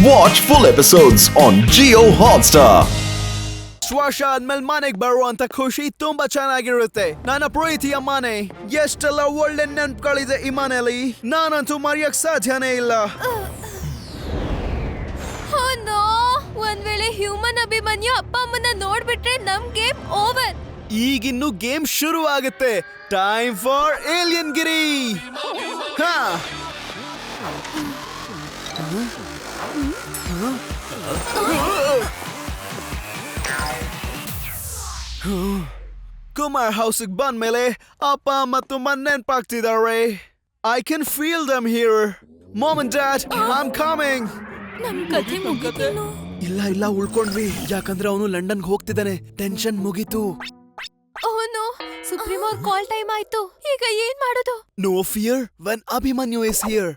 Watch full episodes on Jio Hotstar. ವರ್ಷ ಆದ್ಮೇಲೆ ಮನೆಗ್ ಬರುವಂತ ಖುಷಿ ತುಂಬಾ ಚೆನ್ನಾಗಿರುತ್ತೆ. ನನ್ನ ಪ್ರೀತಿಯ ಮನೆ, ಎಷ್ಟೆಲ್ಲ ಒಳ್ಳೆ ನೆನ್ಪುಗಳಿದೆ ಈ ಮನೆಯಲ್ಲಿ, ನಾನಂತೂ ಮರೆಯಕ್ ಸಾಧ್ಯನೇ ಇಲ್ಲ. ಒಂದ್ ವೇಳೆ ಹ್ಯೂಮನ್ ಅಭಿಮನ್ಯು ಅಪ್ಪ ಅಮ್ಮನ ನೋಡ್ಬಿಟ್ರೆ ನಮ್ ಗೇಮ್ ಓವರ್. ಈಗಿನ್ನು ಗೇಮ್ ಶುರು ಆಗುತ್ತೆ. ಟೈಮ್ ಫಾರ್ ಏಲಿಯನ್ ಗಿರಿ. ಹಾ ಕುಮಾರ್ ಹೌಸ್ಗೆ ಬಂದ್ಮೇಲೆ ಅಪ್ಪ ಅಮ್ಮ ತುಂಬಾ ನೆನ್ಪಾಗ್ತಿದ್ದಾರೆ. I can feel them here. Mom and dad, I am coming. ನಮ್ ಕಥೆ ಮುಗಿತೇನೋ? ಇಲ್ಲ ಉಳ್ಕೊಂಡ್ವಿ, ಯಾಕಂದ್ರೆ ಅವನು ಲಂಡನ್ಗೆ ಹೋಗ್ತಿದ್ದಾನೆ. ಟೆನ್ಷನ್ ಮುಗೀತು. ಓಹ್ ನೋ, ಸುಪ್ರೀಂ ಅವ್ರ ಕಾಲ್ ಟೈಮ್ ಆಯ್ತು. ಈಗ ಏನ್ ಮಾಡೋದು? No fear when Abhimanyu is here.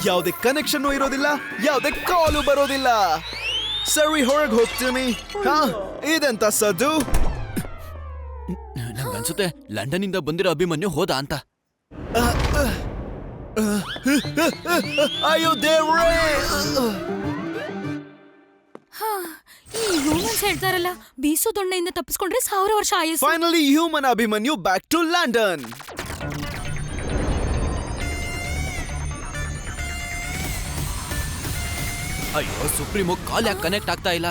ಯಾವುದೇ ಕನೆಕ್ಷನ್ ಇರೋದಿಲ್ಲ, ಯಾವುದೇ ಕಾಲು ಬರೋದಿಲ್ಲ. ಸರಿ, ಹೊರಗೆ ಹೋಗ್ತೀನಿ. ಹಾ, ಇದೆಂತ ಸದ್ದು? ನಂಗನ್ಸುತ್ತೆ ಲಂಡನ್ ಇಂದ ಬಂದಿರೋ ಅಭಿಮನ್ಯು ಹೋದ ಅಂತ. ಅಯ್ಯೋ ದೇವ್ರೇ! ಈ ಹ್ಯೂಮನ್ಸ್ ಹೇಳ್ತಾರಲ್ಲ, ಬೀಸೋ ದೊಣ್ಣೆಯಿಂದ ತಪ್ಪಿಸ್ಕೊಂಡ್ರೆ 1000 ವರ್ಷ ಆಯುಸ್ಸು. Finally human Abhimanyu back to London. ಅಯ್ಯೋ, ಸುಪ್ರೀಮೋ ಕಾಲ್ ಯಾಕೆ ಕನೆಕ್ಟ್ ಆಗ್ತಾ ಇಲ್ಲ?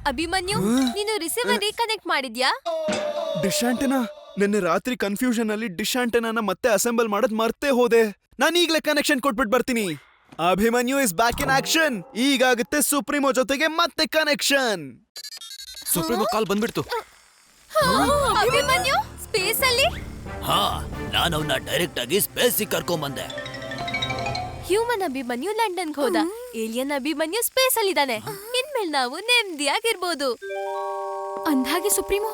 ಅಭಿಮನ್ಯು, ನೀನು ರಿಸೀವರ್ ರೀಕನೆಕ್ಟ್ ಮಾಡಿದ್ಯಾ? ಡಿಶ್ ಆಂಟೆನಾ, ನಿನ್ನೆ ರಾತ್ರಿ ಕನ್ಫ್ಯೂಷನ್ ಅಲ್ಲಿ ಡಿಶ್ ಆಂಟೆನಾನ ಮತ್ತೆ ಅಸೆಂಬಲ್ ಮಾಡೋದ್ ಮರ್ತೇ ಹೋದೆ. ನಾನು ಈಗಲೇ ಕನೆಕ್ಷನ್ ಕೊಟ್ಬಿಟ್ಟು ಬರ್ತೀನಿ. Abhimanyu is back in action. ಈಗಾಗುತ್ತೆ ಸುಪ್ರೀಮೋ ಜೊತೆಗೆ ಮತ್ತೆ ಕನೆಕ್ಷನ್. ಸುಪ್ರೀಮೋ ಕಾಲ್ ಬಂದ್ಬಿಡ್ತು. ಅಭಿಮನ್ಯು ಸ್ಪೇಸ್ ಅಲ್ಲಿ? ಹಾ, ನಾನು ಅವನ್ನ ಡೈರೆಕ್ಟ್ ಆಗಿ ಸ್ಪೇಸ್ ಕರ್ಕೊಂಡ್ ಬಂದೆ. ಹ್ಯೂಮನ್ ಅಭಿಮನ್ಯು ಲಂಡನ್ಗೆ ಹೋದ, ಏಲಿಯನ್ ಅಭಿಮನ್ಯು ಸ್ಪೇಸ್ ಅಲ್ಲಿ ಇದ್ದಾನೆ. ಇನ್ಮೇಲೆ ನಾವು ನೆಮ್ಮದಿಯಾಗಿರ್ಬೋದು. ಅಂದ್ಹಾಗೆ ಸುಪ್ರೀಮೋ,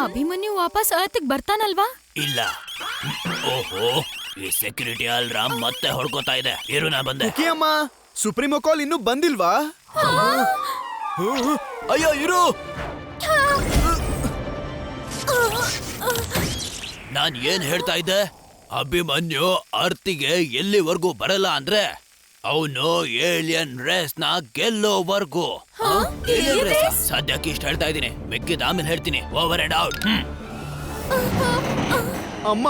ಅಭಿಮನ್ಯು ವಾಪಸ್ ಅರ್ತ್ಗೆ ಬರ್ತಾನಲ್ವಾ? ಇಲ್ಲ. ಓಹೋ, ಈ ಸೆಕ್ಯೂರಿಟಿ ಅಲ್ರಾಮ್ ಮತ್ತೆ ಹೊಡ್ಕೋತಾ ಇದೆ. ಇರು, ನಾ ಬಂದೆ. ಓಕೆ ಅಮ್ಮ, ಸುಪ್ರೀಮೋ ಕಾಲ್ ಇನ್ನೂ ಬಂದಿಲ್ವಾ? ಅಯ್ಯೋ, ಇರು. ನಾನ್ ಏನ್ ಹೇಳ್ತಾ ಇದ್ದೆ? ಅಭಿಮನ್ಯು ಅರ್ತಿಗೆ ಎಲ್ಲಿವರೆಗೂ ಬರಲ್ಲ ಅಂದ್ರೆ ಅವನು ಏಲಿಯನ್ ರೇಸ್ ನ ಗೆಲ್ಲೋವರೆಗೂ. ಸದ್ಯಕ್ಕೆ ಇಷ್ಟ ಹೇಳ್ತಾ ಇದ್ದೀನಿ, ಮಿಕ್ಕಿದ ಆಮೇಲೆ ಹೇಳ್ತೀನಿ. Over and out. ಅಮ್ಮ,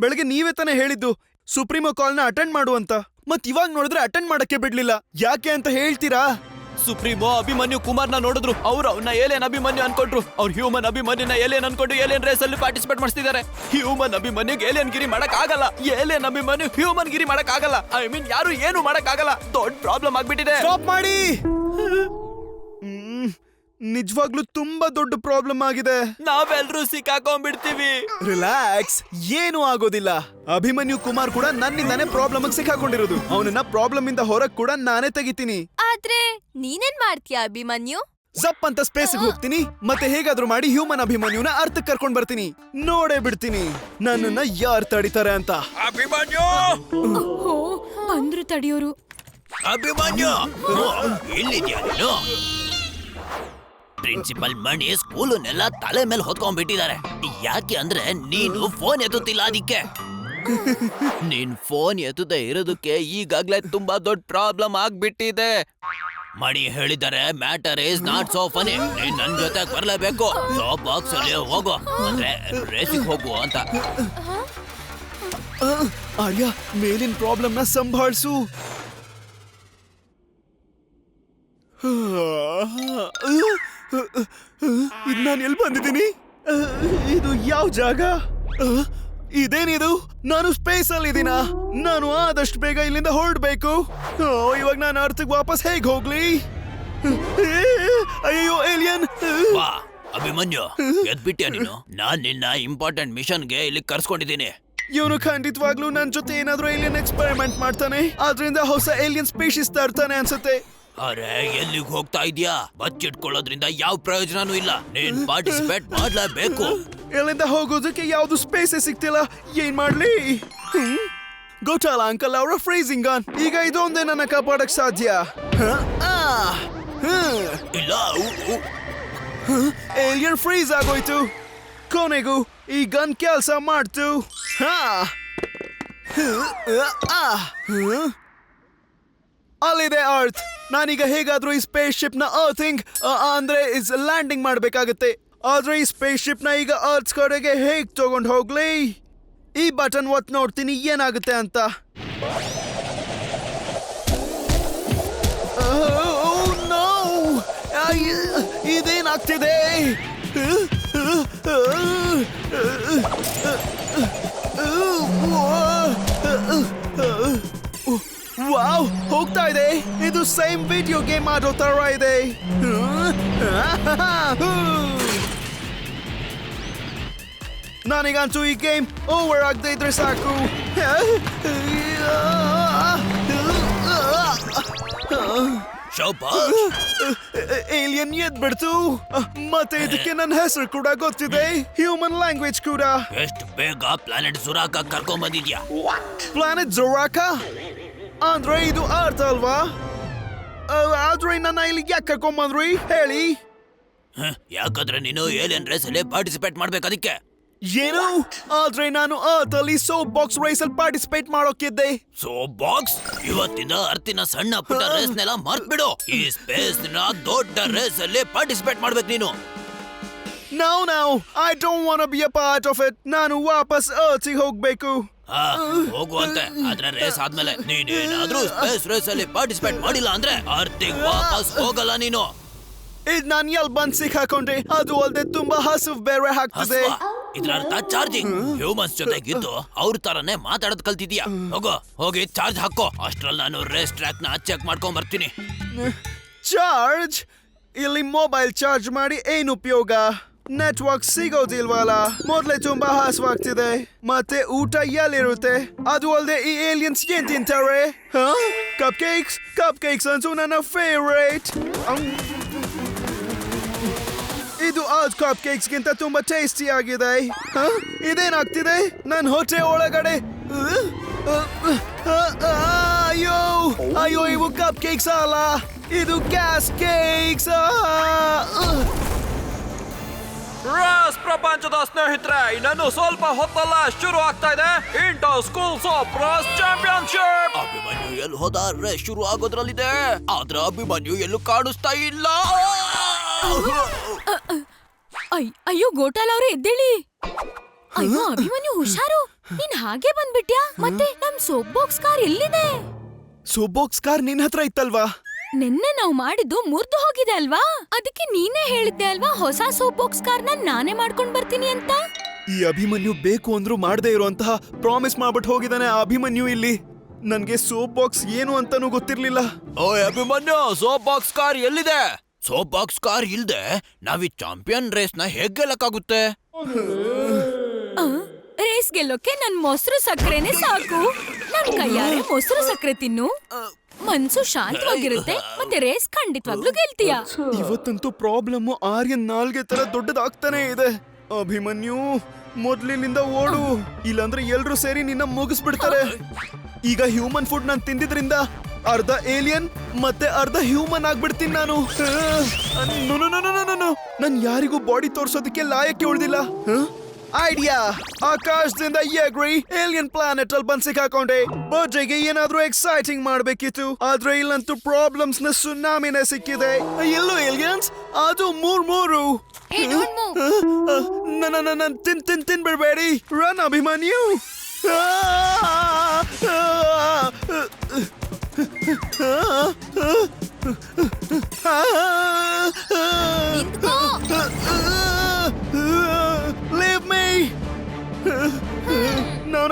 ಬೆಳಗ್ಗೆ ನೀವೇ ತಾನೇ ಹೇಳಿದ್ದು ಸುಪ್ರೀಮೋ ಕಾಲ್ನ ಅಟೆಂಡ್ ಮಾಡು ಅಂತ. ಮತ್ ಇವಾಗ ನೋಡಿದ್ರೆ ಅಟೆಂಡ್ ಮಾಡಕ್ಕೆ ಬಿಡ್ಲಿಲ್ಲ. ಯಾಕೆ ಅಂತ ಹೇಳ್ತೀರಾ? ಸುಪ್ರೀಮೋ ಅಭಿಮನ್ಯು ಕುಮಾರ್ನ ನೋಡಿದ್ರು, ಅವ್ರು ಅವನ್ನ ಏಲಿಯನ್ ಅಭಿಮನ್ಯು ಅನ್ಕೊಂಡ್ರು. ಅವ್ರು ಹ್ಯೂಮನ್ ಅಭಿಮನ್ಯುನ ಏಲಿಯನ್ ಅನ್ಕೊಂಡು ಏಲಿಯನ್ ರೇಸ್ ಅಲ್ಲಿ ಪಾರ್ಟಿಸಿಪೇಟ್ ಮಾಡಿಸ್ತಿದ್ದಾರೆ. ಹ್ಯೂಮನ್ ಅಭಿಮನ್ಯುಗೆ ಏಲಿಯನ್ ಗಿರಿ ಮಾಡಕ್ ಆಗಲ್ಲ, ಏಲಿಯನ್ ಅಭಿಮನ್ಯು ಹ್ಯೂಮನ್ ಗಿರಿ ಮಾಡಕ್ ಆಗಲ್ಲ. ಐ ಮೀನ್, ಯಾರು ಏನು ಮಾಡಕ್ ಆಗಲ್ಲ. ದೊಡ್ಡ ಪ್ರಾಬ್ಲಮ್ ಆಗ್ಬಿಟ್ಟಿದೆ. ಸ್ಟಾಪ್ ಮಾಡಿ. ನಿಜವಾಗ್ಲೂ ತುಂಬಾ ದೊಡ್ಡ ಪ್ರಾಬ್ಲಮ್ ಆಗಿದೆ. ನಾವೆಲ್ಲರೂ ಸಿಕ್ಕಾಕೊಂಡ್ಬಿಡ್ತೀವಿ. ರಿಲ್ಯಾಕ್ಸ್, ಏನು ಆಗೋದಿಲ್ಲ. ಅಭಿಮನ್ಯು ಕುಮಾರ್ ಕೂಡ ನನ್ನಿಂದಾನೇ ಪ್ರಾಬ್ಲಮ್ ಸಿಕ್ಕಾಕೊಂಡಿರೋದು. ಅವನನ್ನ ಪ್ರಾಬ್ಲಮ್ ಇಂದ ಹೊರಗ್ ಕೂಡ ನಾನೇ ತೆಗಿತೀನಿ. ಆದ್ರೆ ನೀನೇನ್ ಮಾಡ್ತೀಯಾ ಅಭಿಮನ್ಯು? ಜಪ್ ಅಂತ ಸ್ಪೇಸ್ಗೆ ಹೋಗ್ತೀನಿ, ಮತ್ತೆ ಹೇಗಾದ್ರೂ ಮಾಡಿ ಹ್ಯೂಮನ್ ಅಭಿಮನ್ಯುನ ಅರ್ಥಕ್ಕೆ ಕರ್ಕೊಂಡ್ ಬರ್ತೀನಿ. ನೋಡೇ ಬಿಡ್ತೀನಿ ನನ್ನನ್ನ ಯಾರು ತಡಿತಾರೆ ಅಂತ. ಅಭಿಮನ್ಯು ಬಂದ್ರು ತಡಿಯೋರು. ಅಭಿಮನ್ಯು ಎಲ್ಲಿದ್ಯಾ ನೀನು? ಪ್ರಿನ್ಸಿಪಲ್ ಮಣಿ ಸ್ಕೂಲನ್ನೆಲ್ಲ ತಲೆ ಮೇಲೆ ಹೊತ್ಕೊಂಡ್ಬಿಟ್ಟಿದ್ದಾರೆ. ಯಾಕೆ ಅಂದ್ರೆ ನೀನು ಫೋನ್ ಎತ್ತುತ್ತಿಲ್ಲ, ಅದಕ್ಕೆ. ನೀನ್ ಫೋನ್ ಎತ್ತದೇ ಇರೋದಕ್ಕೆ ಈಗಾಗ್ಲೇ ತುಂಬಾ ದೊಡ್ಡ ಪ್ರಾಬ್ಲಮ್ ಆಗ್ಬಿಟ್ಟಿದೆ. ಮಣಿ ಹೇಳಿದ್ದಾರೆ, matter is not so funny. ನೀನ್ ನನ್ ಜೊತೆ ಬರ್ಲೇಬೇಕು. ಜಾಬ್ ಬಾಕ್ಸ್ ಅಲ್ಲಿ ಹೋಗು, ಅಂದ್ರೆ ರೇಸಿಗೆ ಹೋಗು ಅಂತ. ಆರ್ಯ, ಮೇಲಿನ ಪ್ರಾಬ್ಲಮ್ ನ ಸಂಭಾಳಿಸು. ಇದು ನಾನು ಎಲ್ಲಿ ಬಂದಿದ್ದೀನಿ? ಇದು ಯಾವ ಜಾಗ? ಇದೇನಿದು? ನಾನು ಸ್ಪೇಸ್ ಅಲ್ಲಿ ಇದೀನ? ನಾನು ಆದಷ್ಟು ಬೇಗ ಇಲ್ಲಿಂದ ಹೊರಡ್ಬೇಕು. ಇವಾಗ ನಾನು ಅರ್ಥಕ್ಕೆ ವಾಪಸ್ ಹೇಗ್ ಹೋಗ್ಲಿ? ಅಯ್ಯೋ, ಏಲಿಯನ್! ವಾ ಅಭಿಮನ್ಯು, ಎದ್ಬಿಟ್ಯಾ ನೀನು? ನಾನ್ ನಿನ್ನ ಇಂಪಾರ್ಟೆಂಟ್ ಮಿಷನ್ಗೆ ಇಲ್ಲಿ ಕರ್ಸ್ಕೊಂಡಿದ್ದೀನಿ. ಇವನು ಖಂಡಿತವಾಗ್ಲೂ ನನ್ ಜೊತೆ ಏನಾದ್ರೂ ಏಲಿಯನ್ ಎಕ್ಸ್ಪೆರಿಮೆಂಟ್ ಮಾಡ್ತಾನೆ. ಆದ್ರಿಂದ ಹೊಸ ಏಲಿಯನ್ ಸ್ಪೀಶೀಸ್ ತರ್ತಾನೆ ಅನ್ಸುತ್ತೆ. ಅರೆ, ಎಲ್ಲಿಗೆ ಹೋಗ್ತಾ ಇದ್ಯಾ? ಬಚ್ಚಿಟ್ಕೊಳ್ಳೋದ್ರಿಂದ ಯಾವ ಪ್ರಯೋಜನನೂ ಇಲ್ಲ. ನೀನ್ ಪಾರ್ಟಿಸಿಪೇಟ್ ಮಾಡ್ಲೇಬೇಕು. ಇಲ್ಲಿಂದ ಹೋಗೋದಕ್ಕೆ ಯಾವ್ದು ಸ್ಪೇಸೇ ಸಿಗ್ತಿಲ್ಲ. ಏನ್ ಮಾಡ್ಲಿ? ಗೊತ್ತಲ್ಲ ಅಂಕಲ್, ಅವರ ಫ್ರೀಸಿಂಗ್ ಗನ್. ಈಗ ಇದೊಂದೇ ನನ್ನ ಕಾಪಾಡಕ್ ಸಾಧ್ಯ. ಇಲ್ಲ, ಏಲಿಯನ್ ಫ್ರೀಸ್ ಆಗೋಯ್ತು. ಕೊನೆಗೂ ಈ ಗನ್ ಕೆಲಸ ಮಾಡ್ತು. ಅಲ್ಲಿದೆ ಅರ್ತ್. ನಾನೀಗ ಹೇಗಾದ್ರೂ ಈ ಸ್ಪೇಸ್ ಶಿಪ್ ನ ಅರ್ಥಿಂಗ್ ಅಂದ್ರೆ ಲ್ಯಾಂಡಿಂಗ್ ಮಾಡ್ಬೇಕಾಗತ್ತೆ. ಆದ್ರೆ ಈ ಸ್ಪೇಸ್ ಶಿಪ್ ನ ಈಗ ಅರ್ತ್ ಕಡೆಗೆ ಹೇಗ್ ತಗೊಂಡ್ ಹೋಗ್ಲಿ? ಈ ಬಟನ್ ಒತ್ತು ನೋಡ್ತೀನಿ ಏನಾಗುತ್ತೆ ಅಂತ. ಇದೇನಾಗ್ತಿದೆ? ವಾವ್, ಹೋಗ್ತಾ ಇದೆ. ಇದು ಸೇಮ್ ವಿಡಿಯೋ ಗೇಮ್ ಆಡೋ ತರ ಇದೆ. ನನಗಂತೂ ಈ ಗೇಮ್ ಓವರ್ ಆಗದೆ ಇದ್ರೆ ಸಾಕು. ಏಲಿಯನ್ ಎದ್ಬಿಡ್ತು. ಮತ್ತೆ ಇದಕ್ಕೆ ನನ್ನ ಹೆಸರು ಕೂಡ ಗೊತ್ತಿದೆ, ಹ್ಯೂಮನ್ ಲ್ಯಾಂಗ್ವೇಜ್ ಕೂಡ. ಎಷ್ಟು ಬೇಗ ಪ್ಲಾನೆಟ್ ಜುರಾಕ ಕರ್ಕೊಂಡ್ ಬಂದಿದ್ಯಾ? ಪ್ಲಾನೆಟ್ ಜೊರಾಕ ಅಂದ್ರೆ ಇದು ಅರ್ಥ ಅಲ್ವಾ? ಆದ್ರೆ ನನ್ನ ಇಲ್ಲಿ ಯಾಕೆ ಕರ್ಕೊಂಬಂದ್ರಿ ಹೇಳಿ? ಯಾಕಂದ್ರೆ ನೀನು ಏಲಿಯನ್ ರೇಸ್ ಅಲ್ಲಿ ಪಾರ್ಟಿಸಿಪೇಟ್ ಮಾಡ್ಬೇಕು ಅದಕ್ಕೆ. ಏನು? ಆದ್ರೆ ನಾನು ಅರ್ಥಲ್ಲಿ ಸೋಪ್ ಬಾಕ್ಸ್ ರೇಸ್ ಅಲ್ಲಿ ಪಾರ್ಟಿಸಿಪೇಟ್ ಮಾಡೋಕಿದ್ದೆ. Soap box? ಇವತ್ತಿಂದ ಅರ್ತಿನ ಸಣ್ಣ ಪುಟ್ಟ ರೇಸ್ ನೆಲ್ಲ ಮರ್ತ್ ಬಿಡು. ಈ ಸ್ಪೇಸ್ ನ ದೊಡ್ಡ ರೇಸ್ ಅಲ್ಲಿ ಪಾರ್ಟಿಸಿಪೇಟ್ ಮಾಡ್ಬೇಕು ನೀನು. No, I don't want to be a part of it. ನಾನು ವಾಪಸ್ ಅರ್ಥಿಗೆ ಹೋಗ್ಬೇಕು. ಹೋಗುವಂತೆ. ಆದ್ರೆ ರೇಸ್ ಆದ್ಮೇಲೆ ನೀನೇನಾದ್ರೂ ಸ್ಪೇಸ್ ರೇಸ್ ಅಲ್ಲಿ ಪಾರ್ಟಿಸಿಪೇಟ್ ಮಾಡಿಲ್ಲ ಅಂದ್ರೆ ಅರ್ತಿಗೆ ವಾಪಸ್ ಹೋಗಲ್ಲ ನೀನು. ಇದ್ ನಾನು ಎಲ್ಲಿ ಬಂದ್ ಸಿಕ್ಕಾಕೊಂಡೆ. ಅದು ಅಲ್ದೆ ತುಂಬಾ ಹಸುವ್ ಬೇರೆ ಹಾಕ್ತಿದೆ. ಇದ್ರ ಅರ್ಥ ಚಾರ್ಜಿಂಗ್. ಹ್ಯೂಮನ್ಸ್ ಜೊತೆಗಿದ್ದು ಅವ್ರ ತರನೇ ಮಾತಾಡೋದ್ ಕಲ್ತಿದ್ಯಾ. ಹೋಗಿ ಚಾರ್ಜ್ ಹಾಕೋ. ಅಷ್ಟ್ರಲ್ಲಿ ನಾನು ರೇಸ್ ಟ್ರ್ಯಾಕ್ ನ ಚೆಕ್ ಮಾಡ್ಕೊಂಡ್ ಬರ್ತೀನಿ. ಚಾರ್ಜ್? ಇಲ್ಲಿ ಮೊಬೈಲ್ ಚಾರ್ಜ್ ಮಾಡಿ ಏನ್ ಉಪಯೋಗ? ನೆಟ್ವರ್ಕ್ ಸಿಗೋದಿಲ್ವಲ್ಲ. ಮೊದ್ಲೇ ತುಂಬಾ ಹಸುವಾಗ್ತಿದೆ. ಮತ್ತೆ ಊಟ ಎಲ್ಲಿರುತ್ತೆ? ಅದು ಅಲ್ದೆ ಈ ಏಲಿಯನ್ಸ್ ಏನ್ ತಿಂತಾರೆ? ಕಪ್ ಕೇಕ್ಸ್ ಅಂತೂ ನನ್ನ ಫೇವ್ರೇಟ್. ಇದು ಕಪ್ ಕೇಕ್ಸ್ ಗಿಂತ ತುಂಬಾ ಟೇಸ್ಟಿ ಆಗಿದೆ. ಇದೇನಾಗ್ತಿದೆ ನನ್ನ ಹೊಟ್ಟೆ ಒಳಗಡೆ? ಅಯ್ಯೋ ಇವು ಕಪ್ ಕೇಕ್ಸ್ ಅಲ್ಲ, ಇದು ಗ್ಯಾಸ್ ಕೇಕ್ಸ್. ರಾಸ್ ಪ್ರಪಂಚದ ಸ್ನೇಹಿತರೆ, ಇನ್ನೇನು ಸ್ವಲ್ಪ ಹೊತ್ತಲ್ಲ ಶುರು ಆಗ್ತಾ ಇದೆ inter schools of Ross championship. Abhimanyu ಎಲ್ಲಿ ಹೋದ? ರೇಸ್ ಶುರು ಆಗೋದ್ರಲ್ಲಿದೆ, ಆದ್ರೆ ಅಭಿಮನ್ಯು ಎಲ್ಲೂ ಕಾಣಿಸ್ತಾ ಇಲ್ಲ. ಅಯ್ಯೋ ಗೋಟಾಲ್ ಅವ್ರೆ ಎದ್ದೇಳಿ. ಅಯ್ಯೋ ಅಭಿಮನ್ಯು ಹುಷಾರು, ನೀನ್ ಹಾಗೆ ಬಂದ್ಬಿಟ್ಯಾ? ಮತ್ತೆ ನಮ್ ಸೋಪ್ ಬಾಕ್ಸ್ ಕಾರ್ ಎಲ್ಲಿದೆ? ಸೋಪ್ ಬಾಕ್ಸ್ ಕಾರ್ ನಿನ್ ಹತ್ರ ಇತ್ತಲ್ವಾ? ನಿನ್ನೆ ನಾವ್ ಮಾಡಿದ್ದು ಮುರ್ದು ಹೋಗಿದೆ ಅಲ್ವಾ? ಅದಕ್ಕೆ ನೀನೇ ಹೇಳಿದ್ದೆ ಅಲ್ವಾ ಹೊಸ ಸೋಪ್ ಬಾಕ್ಸ್ ಕಾರ್ನ ನಾನೇ ಮಾಡ್ಕೊಂಡ್ ಬರ್ತೀನಿ ಅಂತ. ಈ ಅಭಿಮನ್ಯು ಬೇಕು ಅಂದ್ರೂ ಮಾಡದೇ ಇರುವಂತಹ ಪ್ರಾಮಿಸ್ ಮಾಡ್ಬಿಟ್ಟು ಹೋಗಿದ್ದಾನೆ. ಆ ಅಭಿಮನ್ಯು ಇಲ್ಲಿ ನನ್ಗೆ ಸೋಪ್ ಬಾಕ್ಸ್ ಏನು ಅಂತಾನೂ ಗೊತ್ತಿರ್ಲಿಲ್ಲ. ಓಯ್ ಅಭಿಮನ್ಯು, ಸೋಪ್ ಬಾಕ್ಸ್ ಕಾರ್ ಎಲ್ಲಿದೆ? ಸೋಪ್ ಬಾಕ್ಸ್ ಕಾರ್ ಇಲ್ದೆ ನಾವೀ ಚಾಂಪಿಯನ್ ರೇಸ್ ನ ಹೇಗ್ ಗೆಲ್ಲಕ್ಕಾಗುತ್ತೆ? ರೇಸ್ ಗೆಲ್ಲೋಕೆ ನನ್ ಮೊಸರು ಸಕ್ಕರೆನೆ ಸಾಕು. ನನ್ ಕೈಯಾರೆ ಮೊಸರು ಸಕ್ಕರೆ ತಿನ್ನು, ಮನ್ಸು ಶಾಂತವಾಗಿರುತ್ತೆ, ಮತ್ತೆ ರೇಸ್ ಖಂಡಿತವಾಗ್ಲೂ ಗೆಲ್ತೀಯ. ಇವತ್ತಂತೂ ಪ್ರಾಬ್ಲಮ್ ಆರ್ಯನ್ ನಾಲ್ಗೆ ತರ ದೊಡ್ಡದಾಗ್ತಾನೆ ಇದೆ. ಅಭಿಮನ್ಯು ಮೊದ್ಲಿನಿಂದ ಓಡು, ಇಲ್ಲಾಂದ್ರೆ ಎಲ್ರು ಸೇರಿ ನಿನ್ನ ಮುಗಿಸ್ಬಿಡ್ತಾರೆ. ಈಗ ಹ್ಯೂಮನ್ ಫುಡ್ ನಾನ್ ತಿಂದಿದ್ರಿಂದ ಅರ್ಧ ಏಲಿಯನ್ ಮತ್ತೆ ಅರ್ಧ ಹ್ಯೂಮನ್ ಆಗ್ಬಿಡ್ತೀನಿ ನಾನು. ನನ್ ಯಾರಿಗೂ ಬಾಡಿ ತೋರ್ಸೋದಕ್ಕೆ ಲಾಯಕ್ಕೆ ಉಳ್ದಿಲ್ಲ. ಐಡಿಯಾ, ಆಕಾಶದಿಂದ ಎಗ್ರಿ ಏಲಿಯನ್ ಪ್ಲಾನೆಟ್ ಅಲ್ಲಿ ಬಂದ್ ಸಿಕ್ಕಾಕೊಂಡೆ. ಬರ್ಡೇಗೆ ಏನಾದ್ರೂ ಎಕ್ಸೈಟಿಂಗ್ ಮಾಡ್ಬೇಕಿತ್ತು, ಆದ್ರೆ ಇಲ್ಲಂತೂ ಪ್ರಾಬ್ಲಮ್ಸ್ ನ ಸುನಾಮಿನೇ ಸಿಕ್ಕಿದೆ. ಎಲ್ಲೋ ಏಲಿಯನ್ಸ್, ಅದು ಮೂರು. ತಿನ್ಬಿಡ್ಬೇಡಿ. Run Abhimanyu. Leave me. No.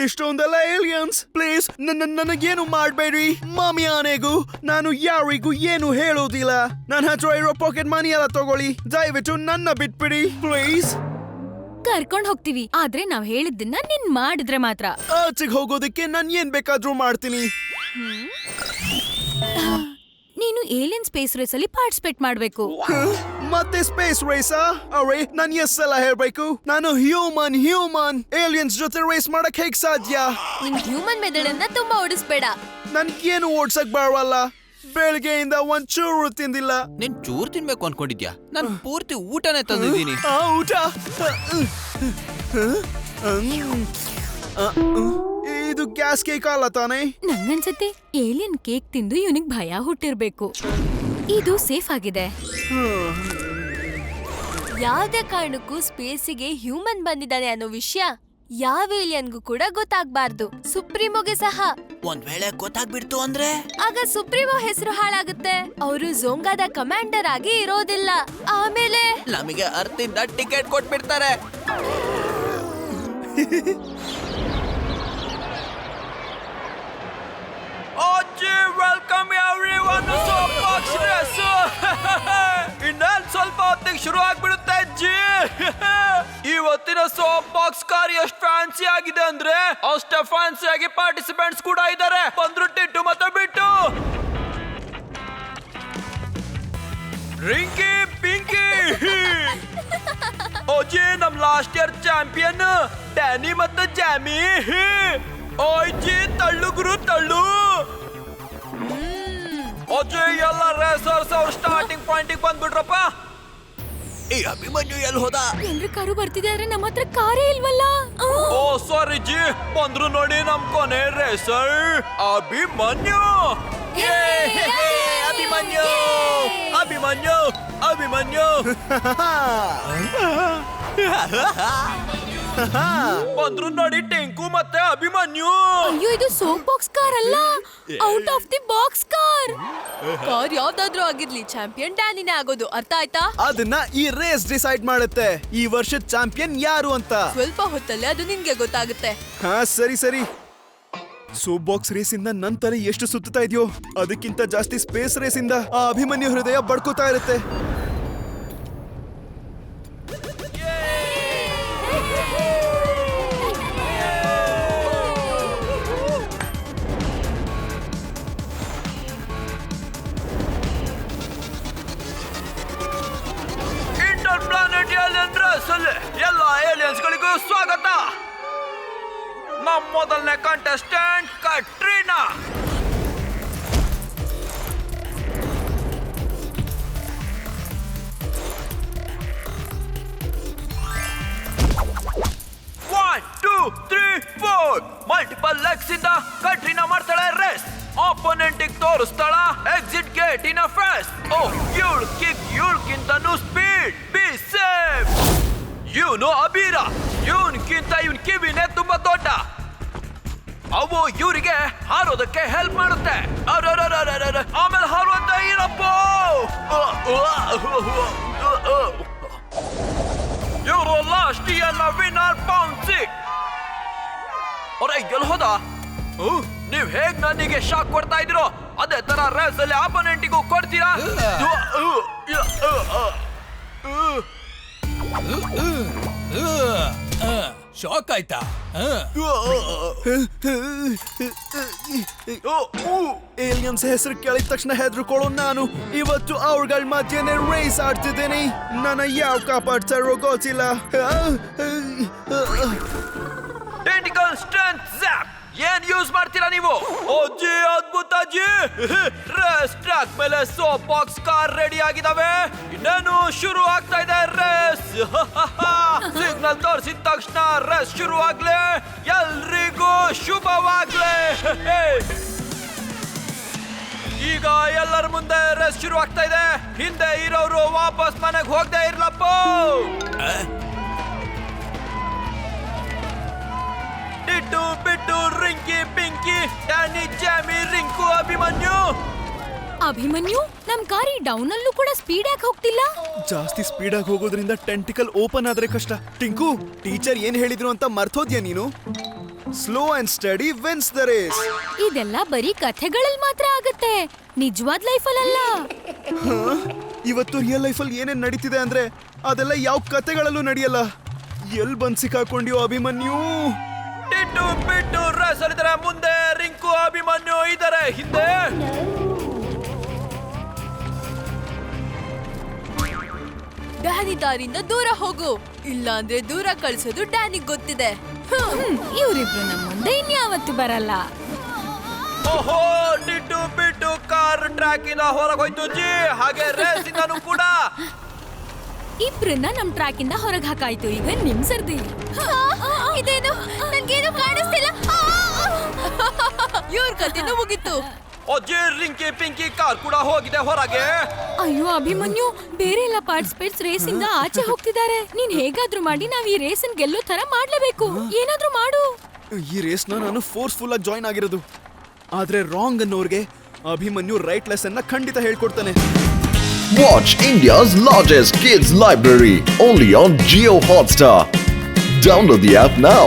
ಇಷ್ಟೊಂದೆಲ್ಲ ಏಲಿಯನ್ಸ್, ಪ್ಲೀಸ್ ನನಗೇನು ಮಾಡ್ಬೇಡಿ. ಮಾಮಿ ಆನೆಗೂ ನಾನು ಯಾರಿಗೂ ಏನು ಹೇಳೋದಿಲ್ಲ. ನನ್ನ ಹತ್ರ ಇರೋ ಪಾಕೆಟ್ ಮನಿ ಎಲ್ಲ ತಗೊಳ್ಳಿ. ದಯವಿಟ್ಟು ನನ್ನ ಬಿಟ್ಬಿಡಿ ಪ್ಲೀಸ್. ಕರ್ಕೊಂಡ್ ಹೋಗ್ತೀವಿ, ಆದ್ರೆ ನಾವ್ ಹೇಳಿದ್ದನ್ನ ನೀನ್ ಮಾಡಿದ್ರೆ ಮಾತ್ರ. ಆಚೆಗೆ ಹೋಗೋದಕ್ಕೆ ನಾನ್ ಏನ್ ಬೇಕಾದ್ರೂ ಮಾಡ್ತೀನಿ. ನೀನು ಏಲಿಯನ್ ಸ್ಪೇಸ್ ರೇಸ್ ಅಲ್ಲಿ ಪಾರ್ಟಿಸಿಪೇಟ್ ಮಾಡ್ಬೇಕು. ಮತ್ತೆ ಸ್ಪೇಸ್ ರೇಸಾ? ಅರೆ ನಾನ್ ಎಲ್ಲ ಹೇಳ್ಬೇಕು. ನಾನು ಹ್ಯೂಮನ್ ಏಲಿಯನ್ಸ್ ಜೊತೆ ರೇಸ್ ಮಾಡಕ್ ಹೇಗ್ ಸಾಧ್ಯ? ನಿನ್ ಹ್ಯೂಮನ್ ಮೆದಳನ್ನ ತುಂಬಾ ಓಡಿಸ್ಬೇಡ. ನನ್ಗೇನು ಓಡ್ಸಕ್ ಬರವಲ್ಲ. ಬೆಳಗ್ಗೆಯಿಂದ ಒಂದ್ ಚೂರು ತಿಂದಿಲ್ಲ. ನೀನ್ ಚೂರು ತಿನ್ಬೇಕು ಅನ್ಕೊಂಡಿದ್ಯಾ? ನಾನ್ ಪೂರ್ತಿ ಊಟನೇ ತಂದಿದ್ದೀನಿ. ಊಟ? ಇದು ಗ್ಯಾಸ್ ಕೇಕ್ ಅಲ್ಲ ತಾನೇ? ನಂಗನ್ಸತ್ತೆ ಏಲಿಯನ್ ಕೇಕ್ ತಿಂದು ಇವನಿಗ್ ಭಯ ಹುಟ್ಟಿರ್ಬೇಕು. ಇದು ಸೇಫ್ ಆಗಿದೆ. ಯಾವ್ದೇ ಕಾರಣಕ್ಕೂ ಸ್ಪೇಸಿಗೆ ಹ್ಯೂಮನ್ ಬಂದಿದ್ದಾನೆ ಅನ್ನೋ ವಿಷಯ ಯಾವ ಏಲಿಯನ್ಗೂ ಕೂಡ ಗೊತ್ತಾಗ್ಬಾರ್ದು, ಸುಪ್ರೀಮೋಗೆ ಸಹ. ಒಂದ್ ವೇಳೆ ಗೊತ್ತಾಗ್ಬಿಡ್ತು ಅಂದ್ರೆ ಆಗ ಸುಪ್ರೀಮೋ ಹೆಸರು ಹಾಳಾಗುತ್ತೆ. ಅವರು ಝೋಂಗಾದ ಕಮಾಂಡರ್ ಆಗಿ ಇರೋದಿಲ್ಲ. ಆಮೇಲೆ ನಮಗೆ ಅರ್ಥಿಂದ ಟಿಕೆಟ್ ಕೊಟ್ಬಿಡ್ತಾರೆ. Welcome everyone to soapbox race. ಇನ್ನೇನ್ ಸ್ವಲ್ಪ ಹೊತ್ತಿಗೆ ಶುರು ಆಗ್ಬಿಡುತ್ತೆ ಅಜ್ಜಿ. ಇವತ್ತಿನ ಸೋಪ್ಬಾಕ್ಸ್ ಕಾರ್ ಎಷ್ಟು ಫ್ಯಾನ್ಸಿ ಆಗಿದೆ ಅಂದ್ರೆ ಅಷ್ಟೇ ಫ್ಯಾನ್ಸಿ ಆಗಿ ಪಾರ್ಟಿಸಿಪೆಂಟ್ಸ್ ಕೂಡ ಇದ್ದಾರೆ. ಬಂದ್ರು ಟಿಟ್ಟು ಮತ್ತೆ ಬಿಟ್ಟು, ರಿಂಕಿ ಪಿಂಕಿ. ಓಜಿ ನಮ್ ಲಾಸ್ಟ್ ಇಯರ್ ಚಾಂಪಿಯನ್ ಡ್ಯಾನಿ ಮತ್ತೆ ಜಾಮಿ. ಓಯ್ಜಿ ತಳ್ಳು ಗುರು ತಳ್ಳು. ಓಜಿ ಎಲ್ಲ ರೇಸರ್ಸ್ ಅವ್ರ ಸ್ಟಾರ್ಟಿಂಗ್ ಪಾಯಿಂಟಿಗೆ ಬಂದ್ಬಿಟ್ರಪ್ಪ. ಈ ಅಭಿಮನ್ಯು ಎಲ್ಲಿ ಹೋದ? ಎಲ್ರು ಕಾರು ಬರ್ತಿದ್ದಾರೆ, ನಮ್ಮ ಹತ್ರ ಕಾರೇ ಇಲ್ವಲ್ಲ. ಓ ಸಾರಿ ಜಿ, ಬಂದ್ರು ನೋಡಿ ನಮ್ ಕೊನೆ ರೇಸರ್ ಅಭಿಮನ್ಯು. ಅಭಿಮನ್ಯು ಅಭಿಮನ್ಯು ಅಭಿಮನ್ಯು ಬಂದ್ರು ನೋಡಿ ಟಿಂಕು ಮತ್ತೆ ಅಭಿಮನ್ಯು. ಅಯ್ಯೋ, ಇದು ಸೋಪ್ ಬಾಕ್ಸ್ ಕಾರ್ ಅಲ್ಲ, out of the box car. Car ಯಾವ್ದಾದ್ರೂ ಆಗಿರ್ಲಿ, ಚಾಂಪಿಯನ್ ಡ್ಯಾನಿನೇ ಆಗೋದು. ಅರ್ಥ ಆಯ್ತಾ? ಅದನ್ನ ಈ ರೇಸ್ ಡಿಸೈಡ್ ಮಾಡುತ್ತೆ ಈ ವರ್ಷದ ಚಾಂಪಿಯನ್ ಯಾರು ಅಂತ. ಸ್ವಲ್ಪ ಹೊತ್ತಲ್ಲೇ ಅದು ನಿನ್ಗೆ ಗೊತ್ತಾಗುತ್ತೆ. ಹಾ ಸರಿ ಸರಿ. ಸೋಪ್ ಬಾಕ್ಸ್ ರೇಸ್ ಇಂದ ನಂತರ ಎಷ್ಟು ಸುತ್ತಾ ಇದೆಯೋ ಅದಕ್ಕಿಂತ ಜಾಸ್ತಿ ಸ್ಪೇಸ್ ರೇಸ್ ಇಂದ ಆ ಅಭಿಮನ್ಯು ಹೃದಯ ಬಡ್ಕೋತಾ ಇರುತ್ತೆ. ಇಂಟರ್ ಪ್ಲಾನೆಟ್ ಏಲಿಯನ್ ರೇಸ್ ಅಲ್ಲಿ ಎಲ್ಲ ಏಲಿಯನ್ಸ್ ಗಳಿಗೂ ಸ್ವಾಗತ. ನಮ್ಮ ಮೊದಲನೇ contestant Katrina. One, two, three, four. Multiple legs ಇಂದ ಕಟ್ರೀನಾ ಮಾಡ್ತಾಳೆ ರೇಸ್. ಆಪೋನೆಂಟ್ ತೋರಿಸ್ತಾಳ ಎಕ್ಸಿಟ್ ಗೇಟ್ ಇನ್ ಫೇಸ್. ಓ ಇವಳು ಕಿಕ್ ಇವಳ್ಕಿಂತನೂ ಸ್ಪೀಡ್. Be safe. ಇವನು ಅಬೀರ, ಇವನ್ಕಿಂತ ಇವನ್ ಕಿವಿನೇ ತುಂಬಾ ದೊಡ್ಡ. ಅವು ಇವರಿಗೆ ಹಾರೋದಕ್ಕೆ ಹೆಲ್ಪ್ ಮಾಡುತ್ತೆ. ಆಮೇಲೆ ಹಾರುವಂತ ಇರಪ್ಪ. ಇವರು ಲಾಸ್ಟ್ ಇಯರ್ನ ವಿನ್ನರ್ ಬೌನ್ಸಿ. ಅವ್ರ ಎಲ್ಲಿ ಹೋದ? ನೀವ್ ಹೇಗ್ ನನಗೆ ಶಾಕ್ ಕೊಡ್ತಾ ಇದ್ದೀರೋ ಅದೇ ತರ ರೇಸ್ ಅಲ್ಲಿ ಆಪೋನೆಂಟಿಗೂ ಕೊಡ್ತೀರಾ? ಶಾಕ್ ಆಯ್ತಾ? ಏಲಿಯನ್ಸ್ ಹೆಸರು ಕೇಳಿದ ತಕ್ಷಣ ಹೆದರ್ಕೊಳ್ಳೋ ನಾನು ಇವತ್ತು ಅವ್ರಗಳ ಮಧ್ಯೆನೆ ರೇಸ್ ಆಡ್ತಿದ್ದೇನೆ. ನನ್ನ ಯಾವ ಕಾಪಾಡ್ತಾರೋ ಗೊತ್ತಿಲ್ಲ. ಟೆಂಟಿಕಲ್ ಸ್ಟ್ರೆಂತ್ ಝ್ಯಾಪ್ ಏನ್ ಯೂಸ್ ಮಾಡ್ತೀರಾ ನೀವು? ಓಜಿ ಅದ್ಭುತ ಜಿ. ರೇಸ್ ಟ್ರ್ಯಾಕ್ ಮೇಲೆ ಸೋಪ್ ಬಾಕ್ಸ್ ಕಾರ್ ರೆಡಿ ಆಗಿದಾವೆ. ಇನ್ನೇನು ಶುರು ಆಗ್ತಾ ಇದೆ ರೇಸ್. ಸಿಗ್ನಲ್ ತೋರಿಸಿದ ತಕ್ಷಣ ರೇಸ್ ಶುರು ಆಗ್ಲಿ. ಎಲ್ರಿಗೂ ಶುಭವಾಗ್ಲಿ. ಈಗ ಎಲ್ಲರ ಮುಂದೆ ರೇಸ್ ಶುರು ಆಗ್ತಾ ಇದೆ. ಹಿಂದೆ ಇರೋರು ವಾಪಸ್ ಮನೆಗೆ ಹೋಗದೆ ಇರ್ಲಪ್ಪ. ಟಿಟ್ಟು ಬಿಟ್ಟು ರಿಂಕಿ ಪಿಂಕಿ ಡ್ಯಾನಿ ಜಾಮಿ ರಿಂಕು ಅಭಿಮನ್ಯು. ಅಭಿಮನ್ಯು, ನಮ್ ಕಾರಿ ಡೌನ್ ಅಲ್ಲೂ ಕೂಡ ಸ್ಪೀಡ್ ಆಗಿ ಹೋಗ್ತಿಲ್ಲ. ಜಾಸ್ತಿ ಸ್ಪೀಡ್ ಆಗಿ ಹೋಗೋದ್ರಿಂದ ಟೆಂಟಿಕಲ್ ಓಪನ್ ಆದ್ರೆ ಕಷ್ಟ. ಟಿಂಕು, ಟೀಚರ್ ಏನ್ ಹೇಳಿದ್ರು ಅಂತ ಮರ್ತೋದ್ಯಾ ನೀನು? Slow and steady wins the race. ಇದೆಲ್ಲ ಬರೀ ಕಥೆಗಳಲ್ಲಿ ಮಾತ್ರ ಆಗುತ್ತೆ, ನಿಜವಾದ ಲೈಫಲ್ಲ. ಇವತ್ತು ರಿಯಲ್ ಲೈಫಲ್ಲಿ ಏನೇನ್ ನಡೀತಿದೆ ಅಂದ್ರೆ ಅದೆಲ್ಲ ಯಾವ ಕಥೆಗಳಲ್ಲೂ ನಡೆಯಲ್ಲ. ಎಲ್ ಬಂದ್ ಸಿಕ್ಕಾಕೊಂಡಿಯೋ ಅಭಿಮನ್ಯು? ಟಿಟ್ಟು ಬಿಟ್ಟು ರೇಸ್ ಅಲ್ಲಿದ್ದಾರೆ. ಮುಂದೆ ರಿಂಕು ಅಭಿಮನ್ಯು ಇದ್ದಾರೆ ಹಿಂದೆ. ಡ್ಯಾನಿ ದಾರಿಯಿಂದ ದೂರ ಹೋಗು, ಇಲ್ಲ ಅಂದ್ರೆ ದೂರ ಕಳ್ಸೋದು ಡ್ಯಾನಿಗ್ ಗೊತ್ತಿದೆ. ಇವ್ರಿಬ್ರು ನಮ್ಮ ಮುಂದೆ ಇನ್ಯಾವತ್ತು ಬರಲ್ಲ. ಓಹೋ, ಟಿಟ್ಟು ಬಿಟ್ಟು ಕಾರ್ ಟ್ರ್ಯಾಕ್ ಇಂದ ಹೊರಗೋಯ್ತು ಜಿ. ಹಾಗೆ ರೇಸ್ ಇಂದನೂ ಕೂಡ ಇಬ್ರನ್ನ ನಮ್ ಟ್ರ್ಯಾಕ್ ಇಂದ ಹೊರಗ್ ಹಾಕಾಯ್ತು. ಈಗ ನಿಮ್ ಸರ್ದಿ. ಇದೇನು? ನನ್ಗೇನು ಕಾಣಿಸ್ತಿಲ್ಲ. ಇವ್ರ ಕಥೆನೂ ಮುಗೀತು. ಅಜ್ಜಿ ರಿಂಕಿ ಪಿಂಕಿ ಕಾರ್ ಕೂಡ ಹೋಗಿದೆ ಹೊರಗೆ. ಅಯ್ಯೋ ಅಭಿಮನ್ಯು, ಬೇರೆ ಎಲ್ಲ ಪಾರ್ಟಿಸಿಪೇಟ್ಸ್ ರೇಸ್ ಇಂದ ಆಚೆ ಹೋಗ್ತಿದ್ದಾರೆ. ನೀನ್ ಹೇಗಾದ್ರೂ ಮಾಡಿ ನಾವ್ ಈ ರೇಸ್ ಗೆಲ್ಲೋ ತರ ಮಾಡ್ಲೇಬೇಕು. ಏನಾದ್ರೂ ಮಾಡು. ಈ ರೇಸ್ನ ನಾನು ಫೋರ್ಸ್ಫುಲ್ ಆಗಿ ಜಾಯ್ನ್ ಆಗಿರೋದು, ಆದ್ರೆ ರಾಂಗ್ ಅನ್ನೋರ್ಗೆ ಅಭಿಮನ್ಯು ರೈಟ್ ಲೆಸನ್ನ ಖಂಡಿತ ಹೇಳ್ಕೊಡ್ತಾನೆ. Watch India's largest kids library only on Jio Hotstar. Download the app now.